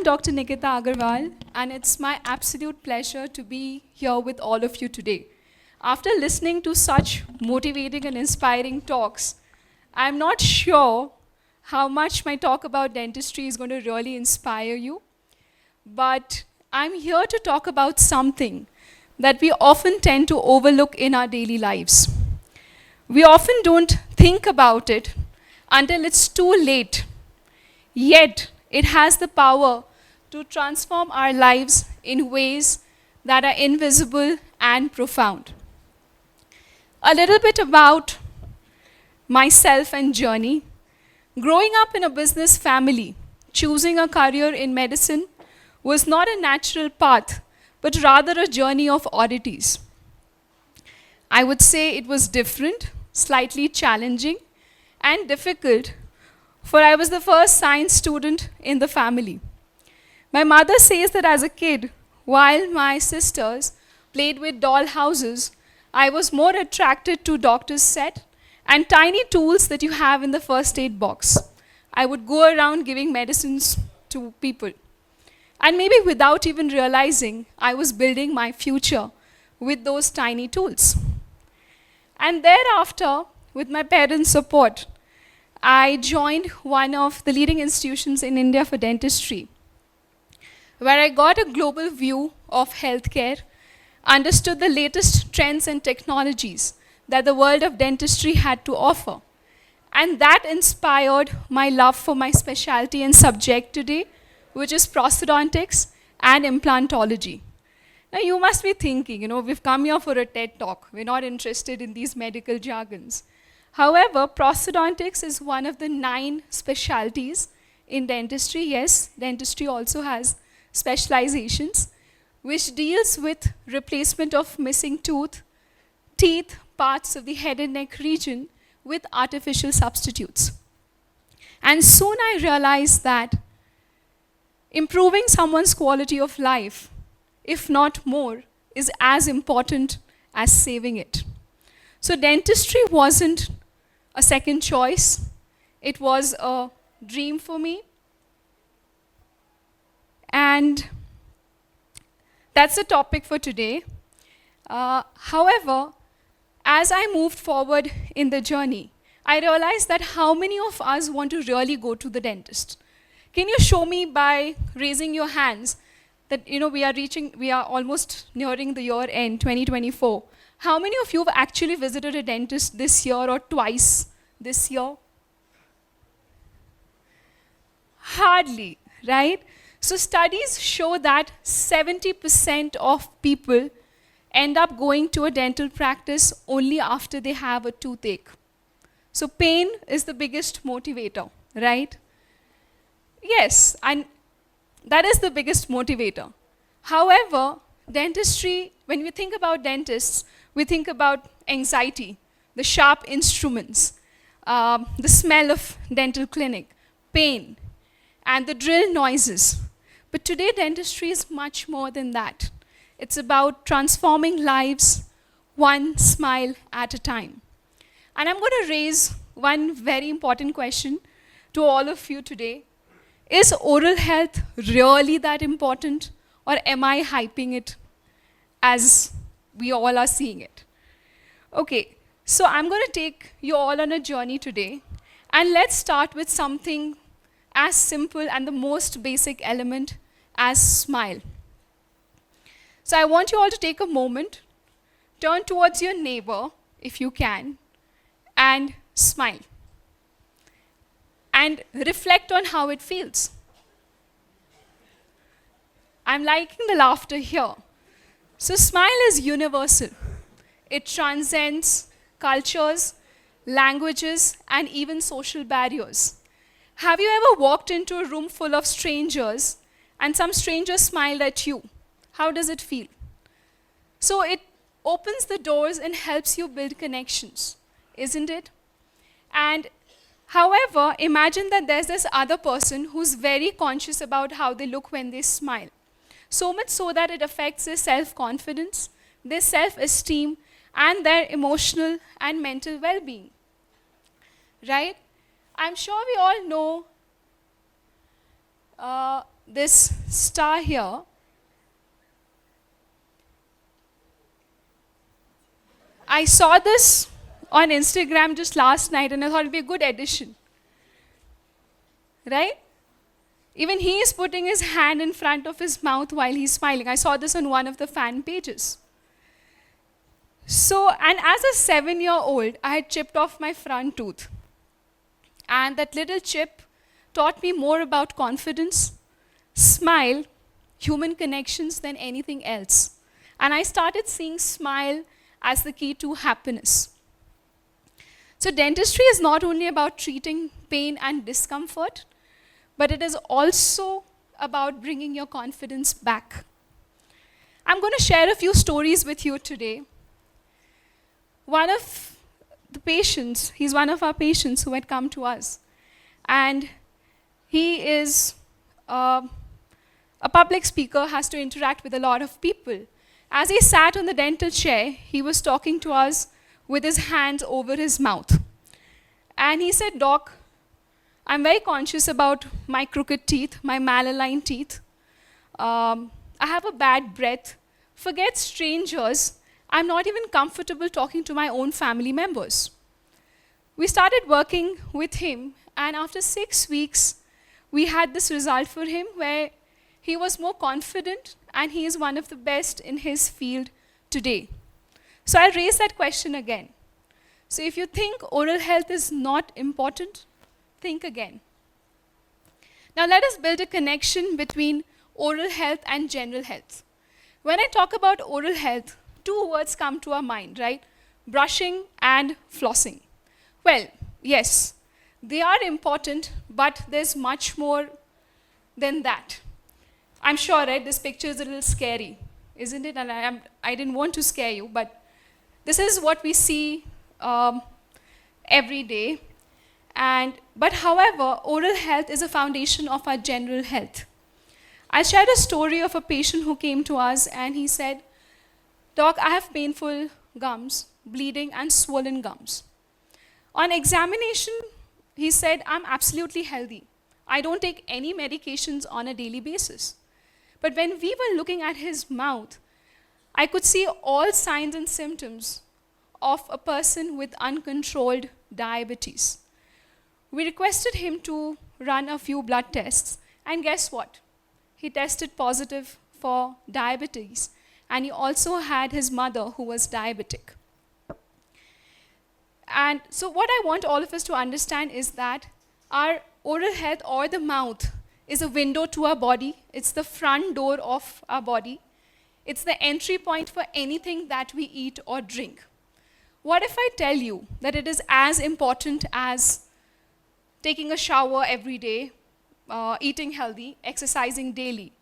I'm Dr. Nikita Agarwal, and it's my absolute pleasure to be here with all of you today. After listening to such motivating and inspiring talks, I'm not sure how much my talk about dentistry is going to really inspire you, but I'm here to talk about something that we often tend to overlook in our daily lives. We often don't think about it until it's too late, yet it has the power to transform our lives in ways that are invisible and profound. A little bit about myself and journey. Growing up in a business family, choosing a career in medicine was not a natural path, but rather a journey of oddities. I would say it was different, slightly challenging, and difficult, for I was the first science student in the family. My mother says that as a kid, while my sisters played with doll houses, I was more attracted to doctor's set and tiny tools that you have in the first aid box. I would go around giving medicines to people. And maybe without even realizing, I was building my future with those tiny tools. And thereafter, with my parents' support, I joined one of the leading institutions in India for dentistry, where I got a global view of healthcare, understood the latest trends and technologies that the world of dentistry had to offer. And that inspired my love for my specialty and subject today, which is prosthodontics and implantology. Now you must be thinking, we've come here for a TED talk. We're not interested in these medical jargons. However, prosthodontics is one of the 9 specialties in dentistry. Yes, dentistry also has specializations, which deals with replacement of missing teeth, parts of the head and neck region with artificial substitutes. And soon I realized that improving someone's quality of life, if not more, is as important as saving it. So dentistry wasn't a second choice. It was a dream for me. And that's the topic for today. However, as I moved forward in the journey, I realized that how many of us want to really go to the dentist? Can you show me by raising your hands that we are almost nearing the year end, 2024. How many of you have actually visited a dentist this year or twice this year? Hardly, right? So studies show that 70% of people end up going to a dental practice only after they have a toothache. So pain is the biggest motivator, right? Yes, and that is the biggest motivator. However, dentistry, when we think about dentists, we think about anxiety, the sharp instruments, the smell of dental clinic, pain, and the drill noises. But today, dentistry is much more than that. It's about transforming lives one smile at a time. And I'm going to raise one very important question to all of you today. Is oral health really that important, or am I hyping it as we all are seeing it? Okay, so I'm going to take you all on a journey today, and let's start with something as simple and the most basic element as smile. So I want you all to take a moment, turn towards your neighbor, if you can, and smile. And reflect on how it feels. I'm liking the laughter here. So smile is universal. It transcends cultures, languages, and even social barriers. Have you ever walked into a room full of strangers and some stranger smiled at you? How does it feel? So it opens the doors and helps you build connections, isn't it? And however, imagine that there's this other person who's very conscious about how they look when they smile. So much so that it affects their self-confidence, their self-esteem, and their emotional and mental well-being. Right? I'm sure we all know this star here, I saw this on Instagram just last night and I thought it'd be a good addition. Right? Even he is putting his hand in front of his mouth while he's smiling. I saw this on one of the fan pages. So, and as a 7-year-old, I had chipped off my front tooth. And that little chip taught me more about confidence, smile, human connections than anything else. And I started seeing smile as the key to happiness. So dentistry is not only about treating pain and discomfort, but it is also about bringing your confidence back. I'm going to share a few stories with you today. One of the patients, he's one of our patients who had come to us. And he is a public speaker, has to interact with a lot of people. As he sat on the dental chair, he was talking to us with his hands over his mouth. And he said, "Doc, I'm very conscious about my crooked teeth, my malaligned teeth. I have a bad breath. Forget strangers. I'm not even comfortable talking to my own family members." We started working with him, and after 6 weeks, we had this result for him where he was more confident and he is one of the best in his field today. So I'll raise that question again. So if you think oral health is not important, think again. Now let us build a connection between oral health and general health. When I talk about oral health, 2 words come to our mind, right? Brushing and flossing. Well, yes, they are important, but there's much more than that. I'm sure, right, this picture is a little scary, isn't it? And I didn't want to scare you, but this is what we see every day. But however, oral health is a foundation of our general health. I shared a story of a patient who came to us and he said, "Doc, I have painful gums, bleeding and swollen gums." On examination, he said, "I'm absolutely healthy. I don't take any medications on a daily basis." But when we were looking at his mouth, I could see all signs and symptoms of a person with uncontrolled diabetes. We requested him to run a few blood tests, and guess what? He tested positive for diabetes, and he also had his mother who was diabetic. And so what I want all of us to understand is that our oral health or the mouth is a window to our body. It's the front door of our body. It's the entry point for anything that we eat or drink. What if I tell you that it is as important as taking a shower every day, eating healthy, exercising daily,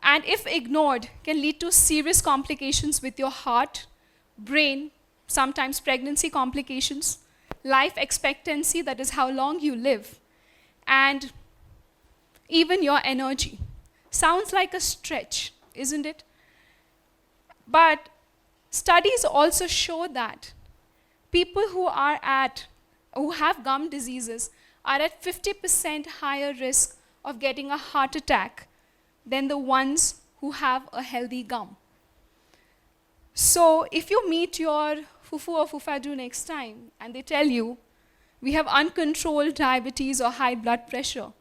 and if ignored, can lead to serious complications with your heart, brain, sometimes pregnancy complications, life expectancy, that is how long you live, and even your energy. Sounds like a stretch, isn't it? But studies also show that people who have gum diseases are at 50% higher risk of getting a heart attack than the ones who have a healthy gum. So if you meet your fufu or fufadu next time and they tell you, "We have uncontrolled diabetes or high blood pressure,"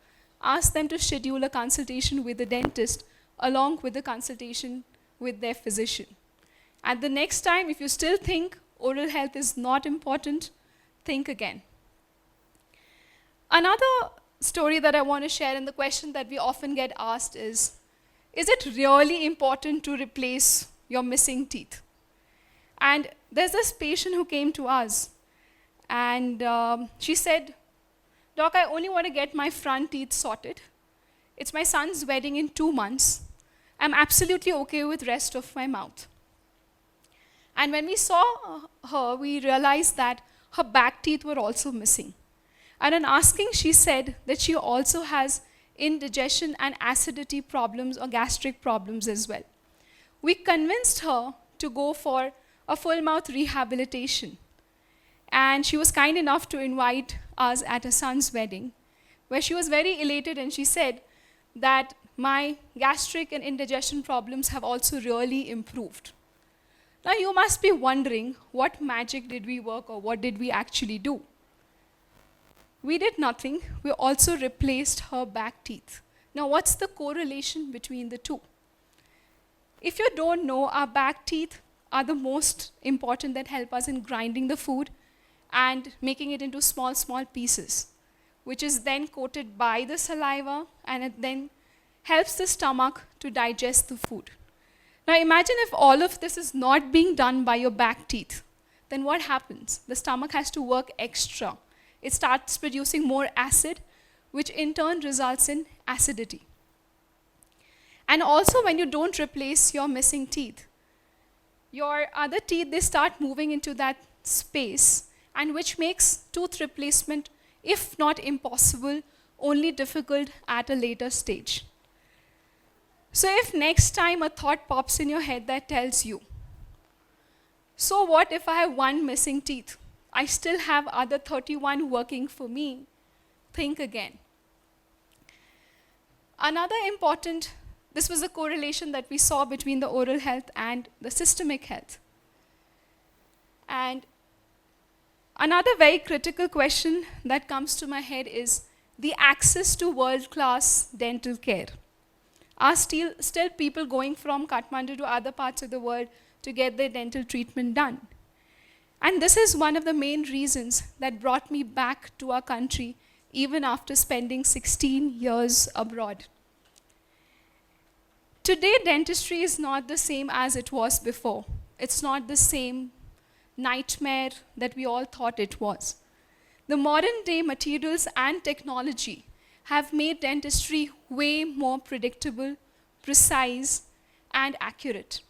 ask them to schedule a consultation with the dentist along with the consultation with their physician. And the next time, if you still think oral health is not important, think again. Another story that I want to share, and the question that we often get asked is it really important to replace your missing teeth? And there's this patient who came to us, and she said, "Doc, I only want to get my front teeth sorted. It's my son's wedding in 2 months. I'm absolutely okay with rest of my mouth." And when we saw her, we realized that her back teeth were also missing. And in asking, she said that she also has indigestion and acidity problems or gastric problems as well. We convinced her to go for a full mouth rehabilitation. And she was kind enough to invite us at her son's wedding, where she was very elated and she said that my gastric and indigestion problems have also really improved. Now you must be wondering, what magic did we work, or what did we actually do? We did nothing. We also replaced her back teeth. Now what's the correlation between the two? If you don't know, our back teeth are the most important that help us in grinding the food and making it into small, small pieces, which is then coated by the saliva, and it then helps the stomach to digest the food. Now imagine if all of this is not being done by your back teeth, then what happens? The stomach has to work extra. It starts producing more acid, which in turn results in acidity. And also when you don't replace your missing teeth, your other teeth, they start moving into that space, and which makes tooth replacement, if not impossible, only difficult at a later stage. So if next time a thought pops in your head that tells you, so what if I have one missing teeth? I still have other 31 working for me. Think again. Another important, this was a correlation that we saw between the oral health and the systemic health. And another very critical question that comes to my head is the access to world-class dental care. Are still people going from Kathmandu to other parts of the world to get their dental treatment done? And this is one of the main reasons that brought me back to our country even after spending 16 years abroad. Today, dentistry is not the same as it was before. It's not the same nightmare that we all thought it was. The modern day materials and technology have made dentistry way more predictable, precise, and accurate.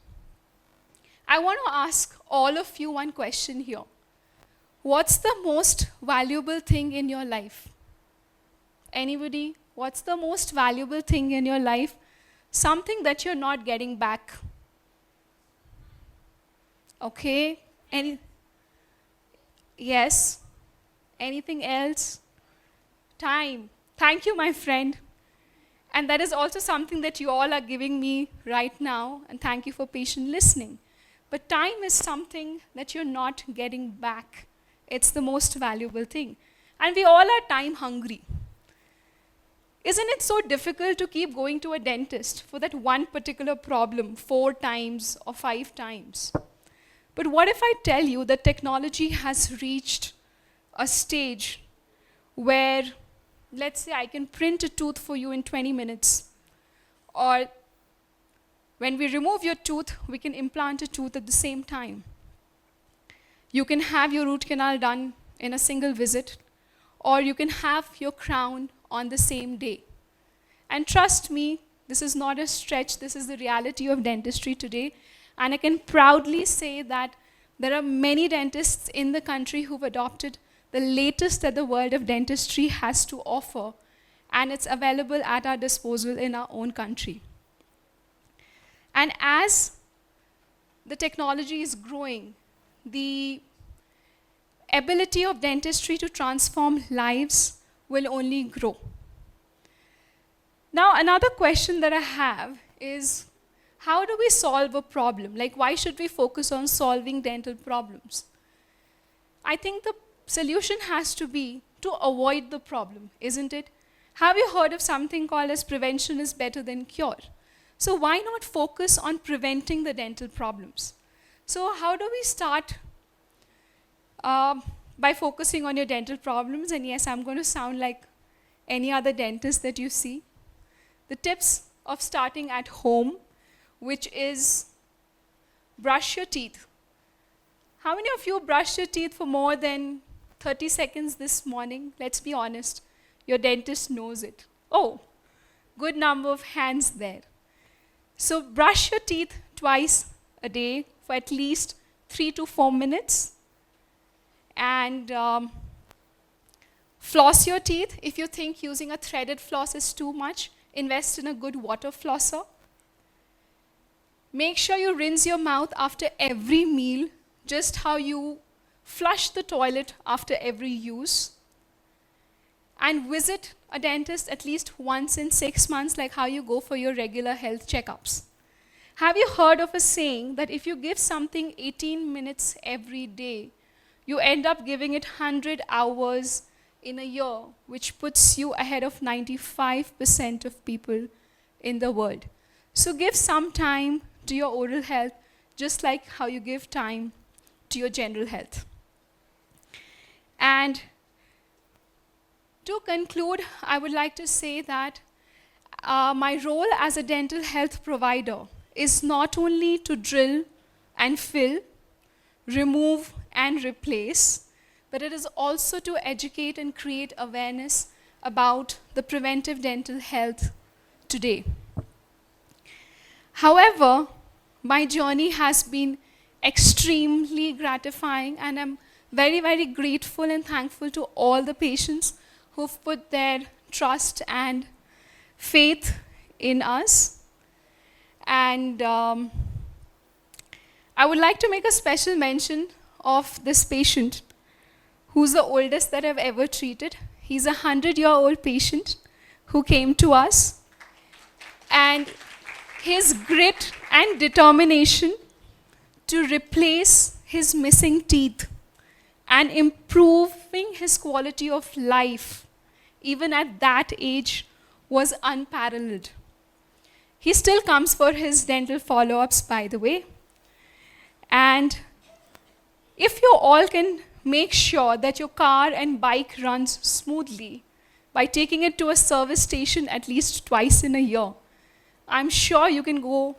I want to ask all of you one question here. What's the most valuable thing in your life? Anybody? What's the most valuable thing in your life? Something that you're not getting back. Okay? Yes? Anything else? Time. Thank you, my friend. And that is also something that you all are giving me right now, and thank you for patient listening. But time is something that you're not getting back. It's the most valuable thing. And we all are time hungry. Isn't it so difficult to keep going to a dentist for that one particular problem 4 times or 5 times? But what if I tell you that technology has reached a stage where, let's say, I can print a tooth for you in 20 minutes. Or when we remove your tooth, we can implant a tooth at the same time. You can have your root canal done in a single visit, or you can have your crown on the same day. And trust me, this is not a stretch, this is the reality of dentistry today. And I can proudly say that there are many dentists in the country who've adopted the latest that the world of dentistry has to offer, and it's available at our disposal in our own country. And as the technology is growing, the ability of dentistry to transform lives will only grow. Now, another question that I have is, how do we solve a problem? Like, why should we focus on solving dental problems? I think the solution has to be to avoid the problem, isn't it? Have you heard of something called as prevention is better than cure? So why not focus on preventing the dental problems? So how do we start? By focusing on your dental problems. And yes, I'm going to sound like any other dentist that you see. The tips of starting at home, which is brush your teeth. How many of you brushed your teeth for more than 30 seconds this morning? Let's be honest. Your dentist knows it. Oh, good number of hands there. So brush your teeth twice a day for at least 3 to 4 minutes. And floss your teeth. If you think using a threaded floss is too much, invest in a good water flosser. Make sure you rinse your mouth after every meal, just how you flush the toilet after every use. and visit a dentist at least once in 6 months, like how you go for your regular health checkups. Have you heard of a saying that if you give something 18 minutes every day, you end up giving it 100 hours in a year, which puts you ahead of 95% of people in the world. So give some time to your oral health, just like how you give time to your general health. And to conclude, I would like to say that my role as a dental health provider is not only to drill and fill, remove and replace, but it is also to educate and create awareness about the preventive dental health today. However, my journey has been extremely gratifying, and I'm very, very grateful and thankful to all the patients who've put their trust and faith in us. And I would like to make a special mention of this patient, who's the oldest that I've ever treated. He's a 100-year-old patient who came to us. And his grit and determination to replace his missing teeth and improving his quality of life, even at that age, was unparalleled. He still comes for his dental follow-ups, by the way. And if you all can make sure that your car and bike runs smoothly by taking it to a service station at least twice in a year, I'm sure you can go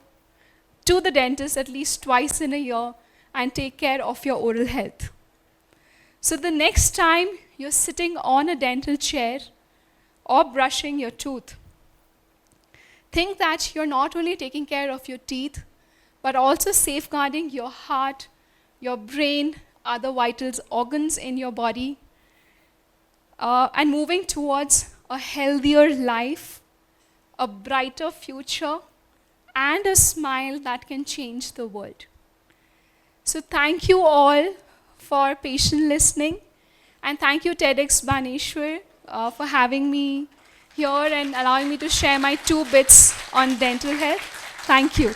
to the dentist at least twice in a year and take care of your oral health. So the next time you're sitting on a dental chair or brushing your tooth, think that you're not only taking care of your teeth, but also safeguarding your heart, your brain, other vital organs in your body, and moving towards a healthier life, a brighter future, and a smile that can change the world. So thank you all for patient listening, and thank you TEDxBaneshwor for having me here and allowing me to share my 2 bits on dental health. Thank you.